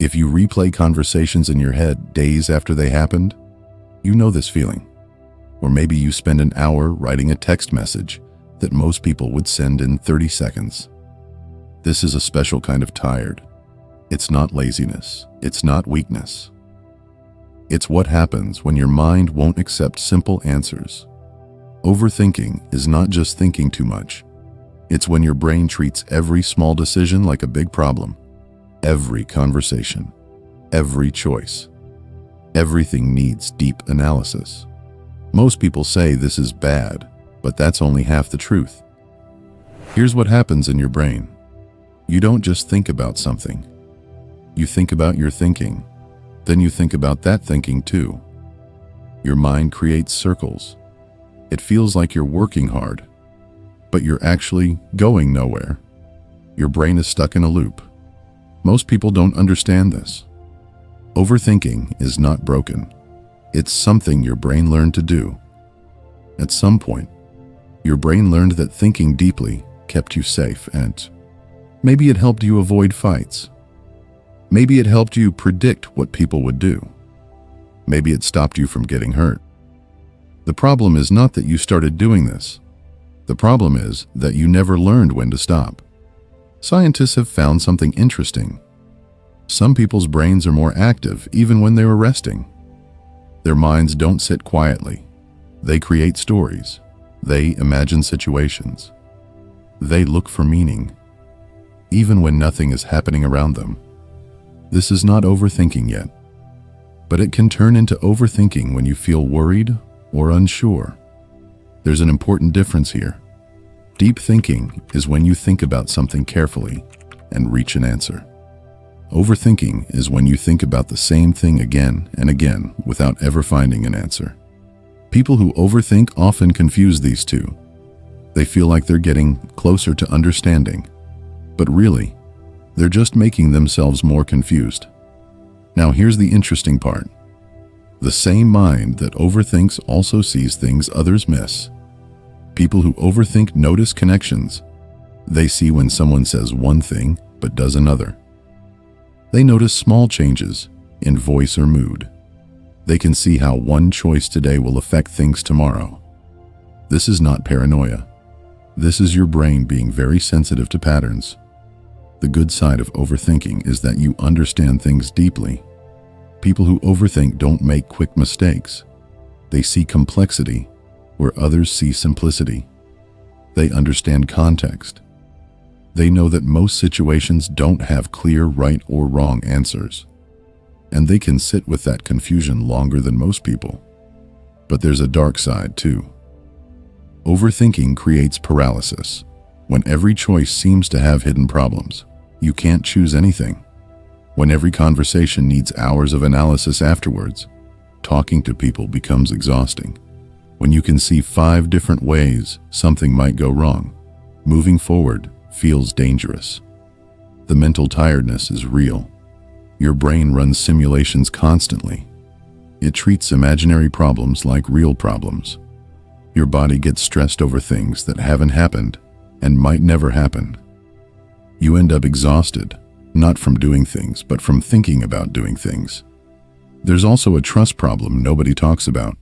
If you replay conversations in your head days after they happened, you know this feeling. Or maybe you spend an hour writing a text message that most people would send in 30 seconds. This is a special kind of tired. It's not laziness. It's not weakness. It's what happens when your mind won't accept simple answers. Overthinking is not just thinking too much. It's when your brain treats every small decision like a big problem. Every conversation, every choice. Everything needs deep analysis. Most people say this is bad, but that's only half the truth. Here's what happens in your brain. You don't just think about something. You think about your thinking. Then you think about that thinking too. Your mind creates circles. It feels like you're working hard, but you're actually going nowhere. Your brain is stuck in a loop. Most people don't understand this. Overthinking is not broken. It's something your brain learned to do. At some point, your brain learned that thinking deeply kept you safe, and maybe it helped you avoid fights. Maybe it helped you predict what people would do. Maybe it stopped you from getting hurt. The problem is not that you started doing this. The problem is that you never learned when to stop. Scientists have found something interesting. Some people's brains are more active even when they are resting. Their minds don't sit quietly. They create stories. They imagine situations. They look for meaning, even when nothing is happening around them. This is not overthinking yet, but it can turn into overthinking when you feel worried or unsure. There's an important difference here. Deep thinking is when you think about something carefully and reach an answer. Overthinking is when you think about the same thing again and again without ever finding an answer. People who overthink often confuse these two. They feel like they're getting closer to understanding, but really, they're just making themselves more confused. Now here's the interesting part. The same mind that overthinks also sees things others miss. People who overthink notice connections. They see when someone says one thing but does another. They notice small changes in voice or mood. They can see how one choice today will affect things tomorrow. This is not paranoia. This is your brain being very sensitive to patterns. The good side of overthinking is that you understand things deeply. People who overthink don't make quick mistakes. They see complexity where others see simplicity. They understand context. They know that most situations don't have clear right or wrong answers, and they can sit with that confusion longer than most people. But there's a dark side too. Overthinking creates paralysis. When every choice seems to have hidden problems, you can't choose anything. When every conversation needs hours of analysis afterwards, talking to people becomes exhausting. When you can see 5 different ways something might go wrong, moving forward feels dangerous. The mental tiredness is real. Your brain runs simulations constantly. It treats imaginary problems like real problems. Your body gets stressed over things that haven't happened and might never happen. You end up exhausted, not from doing things, but from thinking about doing things. There's also a trust problem nobody talks about.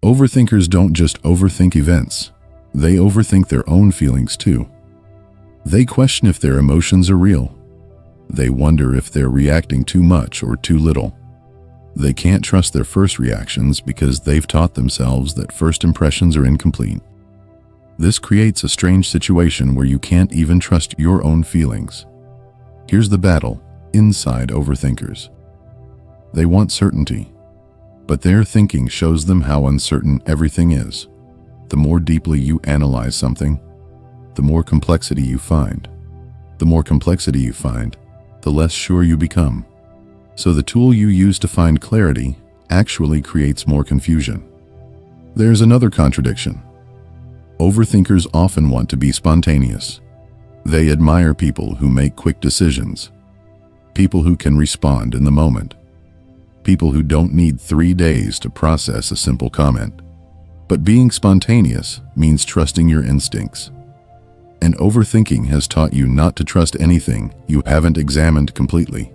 Overthinkers don't just overthink events. They overthink their own feelings too. They question if their emotions are real. They wonder if they're reacting too much or too little. They can't trust their first reactions because they've taught themselves that first impressions are incomplete. This creates a strange situation where you can't even trust your own feelings. Here's the battle inside overthinkers. They want certainty, but their thinking shows them how uncertain everything is. The more deeply you analyze something, the more complexity you find. The more complexity you find, the less sure you become. So the tool you use to find clarity actually creates more confusion. There's another contradiction. Overthinkers often want to be spontaneous. They admire people who make quick decisions, people who can respond in the moment, people who don't need 3 days to process a simple comment. But being spontaneous means trusting your instincts. And overthinking has taught you not to trust anything you haven't examined completely.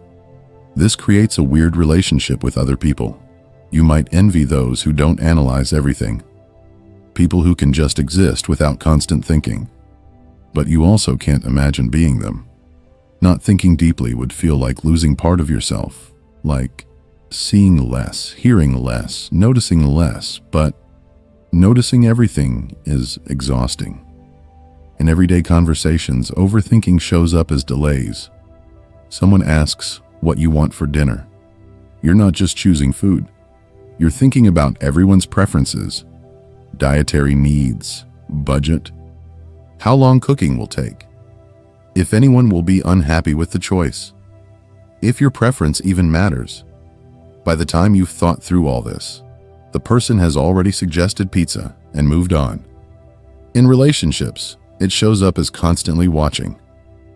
This creates a weird relationship with other people. You might envy those who don't analyze everything, people who can just exist without constant thinking. But you also can't imagine being them. Not thinking deeply would feel like losing part of yourself, like seeing less, hearing less, noticing less, but noticing everything is exhausting. In everyday conversations, overthinking shows up as delays. Someone asks what you want for dinner. You're not just choosing food. You're thinking about everyone's preferences, dietary needs, budget, how long cooking will take, if anyone will be unhappy with the choice, if your preference even matters. By the time you've thought through all this, the person has already suggested pizza and moved on. In relationships, it shows up as constantly watching.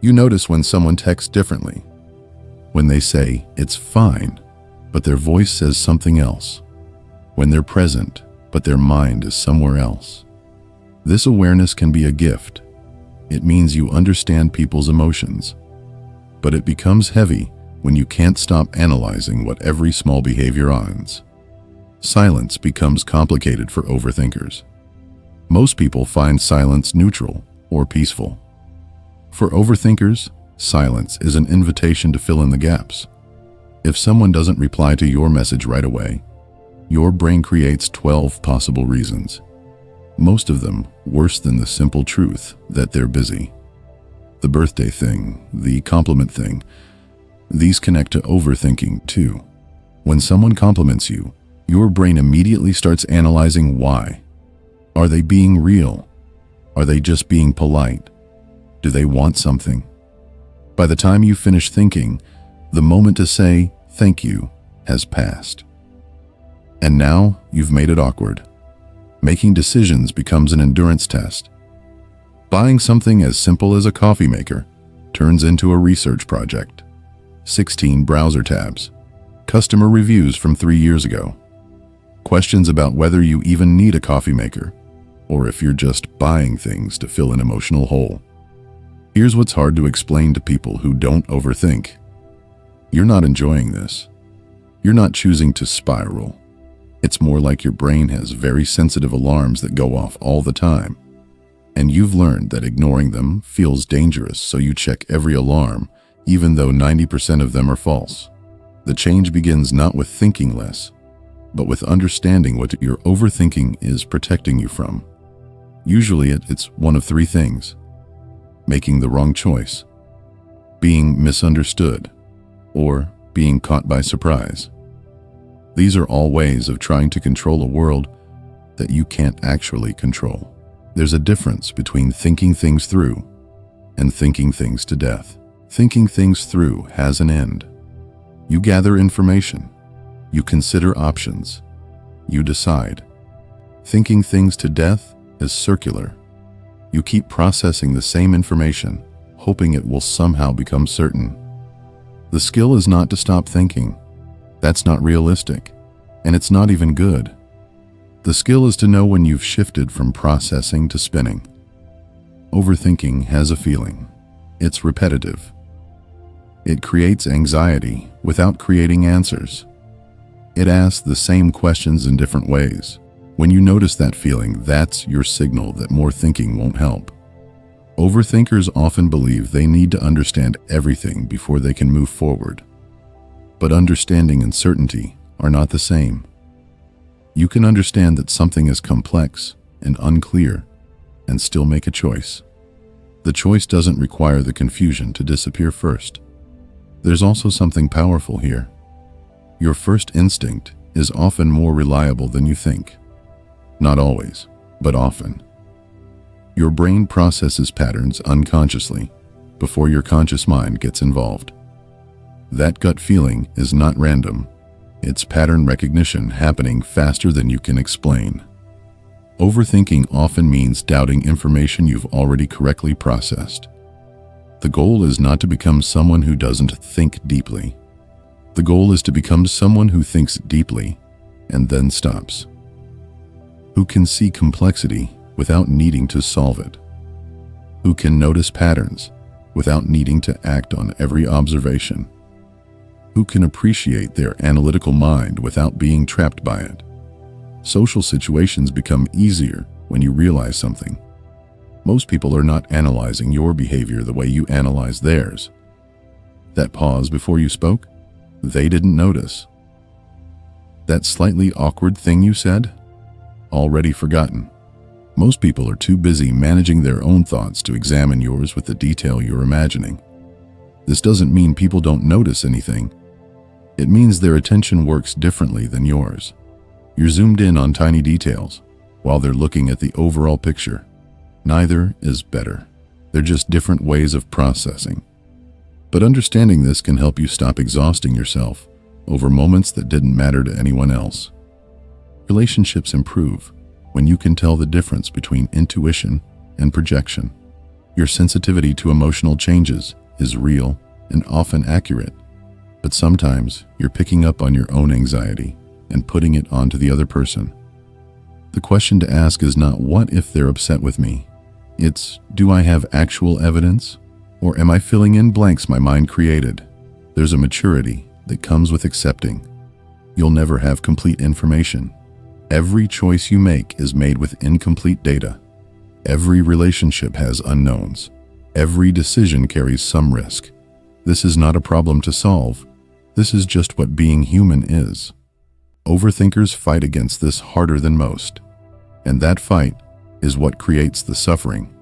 You notice when someone texts differently, when they say it's fine, but their voice says something else, when they're present, but their mind is somewhere else. This awareness can be a gift. It means you understand people's emotions, but it becomes heavy when you can't stop analyzing what every small behavior means. Silence becomes complicated for overthinkers. Most people find silence neutral or peaceful. For overthinkers, silence is an invitation to fill in the gaps. If someone doesn't reply to your message right away, your brain creates 12 possible reasons, most of them worse than the simple truth that they're busy. The birthday thing, the compliment thing, these connect to overthinking too. When someone compliments you, your brain immediately starts analyzing why. Are they being real? Are they just being polite? Do they want something? By the time you finish thinking, the moment to say thank you has passed. And now you've made it awkward. Making decisions becomes an endurance test. Buying something as simple as a coffee maker turns into a research project. 16 browser tabs. Customer reviews from 3 years ago. Questions about whether you even need a coffee maker, or if you're just buying things to fill an emotional hole. Here's what's hard to explain to people who don't overthink. You're not enjoying this. You're not choosing to spiral. It's more like your brain has very sensitive alarms that go off all the time. And you've learned that ignoring them feels dangerous, so you check every alarm, even though 90% of them are false. The change begins not with thinking less, but with understanding what your overthinking is protecting you from. Usually it's one of 3 things: making the wrong choice, being misunderstood, or being caught by surprise. These are all ways of trying to control a world that you can't actually control. There's a difference between thinking things through and thinking things to death. Thinking things through has an end. You gather information. You consider options. You decide. Thinking things to death is circular. You keep processing the same information, hoping it will somehow become certain. The skill is not to stop thinking. That's not realistic, and it's not even good. The skill is to know when you've shifted from processing to spinning. Overthinking has a feeling. It's repetitive. It creates anxiety without creating answers. It asks the same questions in different ways. When you notice that feeling, that's your signal that more thinking won't help. Overthinkers often believe they need to understand everything before they can move forward. But understanding and certainty are not the same. You can understand that something is complex and unclear and still make a choice. The choice doesn't require the confusion to disappear first. There's also something powerful here. Your first instinct is often more reliable than you think. Not always, but often. Your brain processes patterns unconsciously before your conscious mind gets involved. That gut feeling is not random. It's pattern recognition happening faster than you can explain. Overthinking often means doubting information you've already correctly processed. The goal is not to become someone who doesn't think deeply. The goal is to become someone who thinks deeply and then stops. Who can see complexity without needing to solve it. Who can notice patterns without needing to act on every observation. who can appreciate their analytical mind without being trapped by it. Social situations become easier when you realize something. Most people are not analyzing your behavior the way you analyze theirs. That pause before you spoke, they didn't notice. That slightly awkward thing you said, already forgotten. Most people are too busy managing their own thoughts to examine yours with the detail you're imagining. This doesn't mean people don't notice anything. It means their attention works differently than yours. You're zoomed in on tiny details, while they're looking at the overall picture. Neither is better. They're just different ways of processing. But understanding this can help you stop exhausting yourself over moments that didn't matter to anyone else. Relationships improve when you can tell the difference between intuition and projection. Your sensitivity to emotional changes is real and often accurate, but sometimes you're picking up on your own anxiety and putting it onto the other person. The question to ask is not what if they're upset with me? It's, do I have actual evidence, or am I filling in blanks my mind created? There's a maturity that comes with accepting. You'll never have complete information. Every choice you make is made with incomplete data. Every relationship has unknowns. Every decision carries some risk. This is not a problem to solve. This is just what being human is. Overthinkers fight against this harder than most. And that fight is what creates the suffering.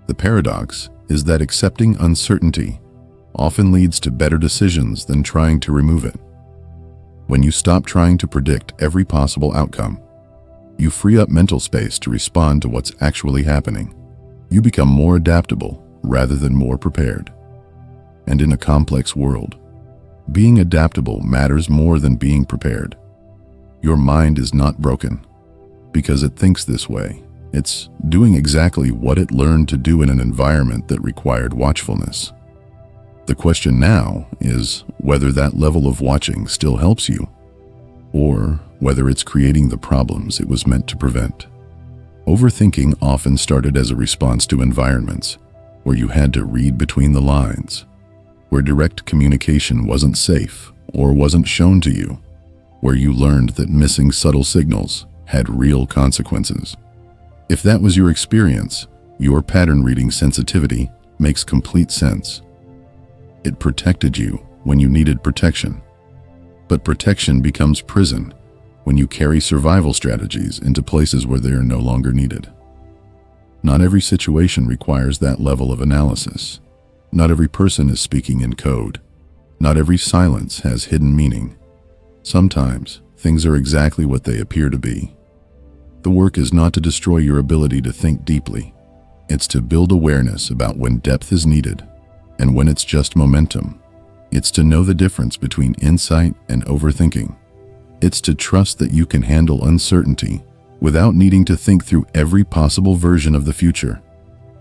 The paradox is that accepting uncertainty often leads to better decisions than trying to remove it. When you stop trying to predict every possible outcome, you free up mental space to respond to what's actually happening. You become more adaptable rather than more prepared. And in a complex world, being adaptable matters more than being prepared. Your mind is not broken because it thinks this way. It's doing exactly what it learned to do in an environment that required watchfulness. The question now is whether that level of watching still helps you, or whether it's creating the problems it was meant to prevent. Overthinking often started as a response to environments where you had to read between the lines, where direct communication wasn't safe or wasn't shown to you, where you learned that missing subtle signals had real consequences. If that was your experience, your pattern-reading sensitivity makes complete sense. It protected you when you needed protection. But protection becomes prison when you carry survival strategies into places where they are no longer needed. Not every situation requires that level of analysis. Not every person is speaking in code. Not every silence has hidden meaning. Sometimes things are exactly what they appear to be. The work is not to destroy your ability to think deeply. It's to build awareness about when depth is needed and when it's just momentum. It's to know the difference between insight and overthinking. It's to trust that you can handle uncertainty without needing to think through every possible version of the future.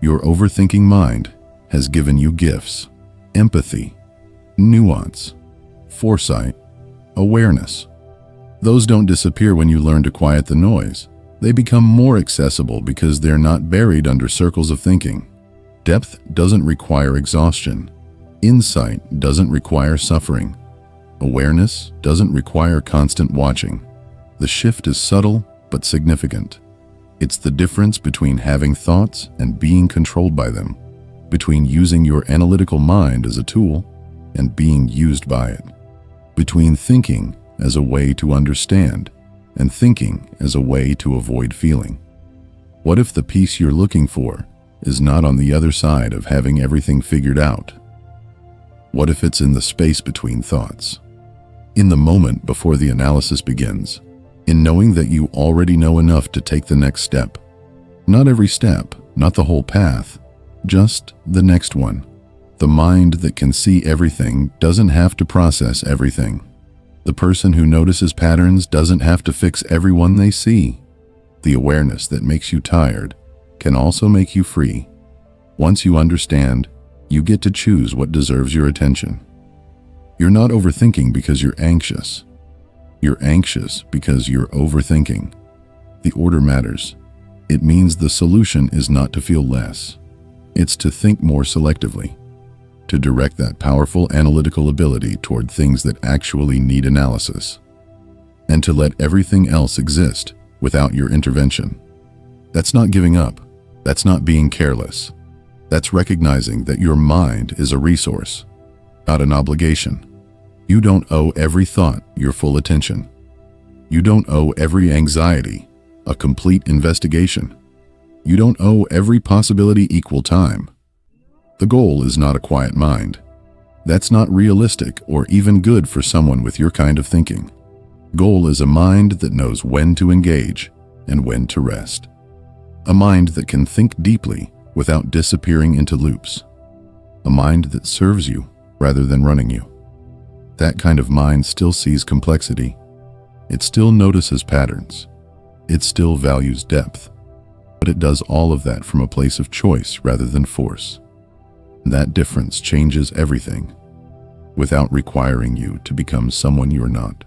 Your overthinking mind has given you gifts: empathy, nuance, foresight, awareness. Those don't disappear when you learn to quiet the noise. They become more accessible because they're not buried under circles of thinking. Depth doesn't require exhaustion. Insight doesn't require suffering. Awareness doesn't require constant watching. The shift is subtle but significant. It's the difference between having thoughts and being controlled by them, between using your analytical mind as a tool and being used by it, between thinking as a way to understand and thinking as a way to avoid feeling. What if the peace you're looking for is not on the other side of having everything figured out? What if it's in the space between thoughts? In the moment before the analysis begins, in knowing that you already know enough to take the next step. Not every step, not the whole path, just the next one. The mind that can see everything doesn't have to process everything. The person who notices patterns doesn't have to fix everyone they see. The awareness that makes you tired can also make you free. Once you understand, you get to choose what deserves your attention. You're not overthinking because you're anxious. You're anxious because you're overthinking. The order matters. It means the solution is not to feel less. It's to think more selectively. to direct that powerful analytical ability toward things that actually need analysis, and to let everything else exist without your intervention. That's not giving up. That's not being careless. That's recognizing that your mind is a resource, not an obligation. You don't owe every thought your full attention. You don't owe every anxiety a complete investigation. You don't owe every possibility equal time. The goal is not a quiet mind. That's not realistic or even good for someone with your kind of thinking. Goal is a mind that knows when to engage and when to rest. A mind that can think deeply without disappearing into loops. A mind that serves you rather than running you. That kind of mind still sees complexity. It still notices patterns. It still values depth. But it does all of that from a place of choice rather than force. That difference changes everything without requiring you to become someone you're not.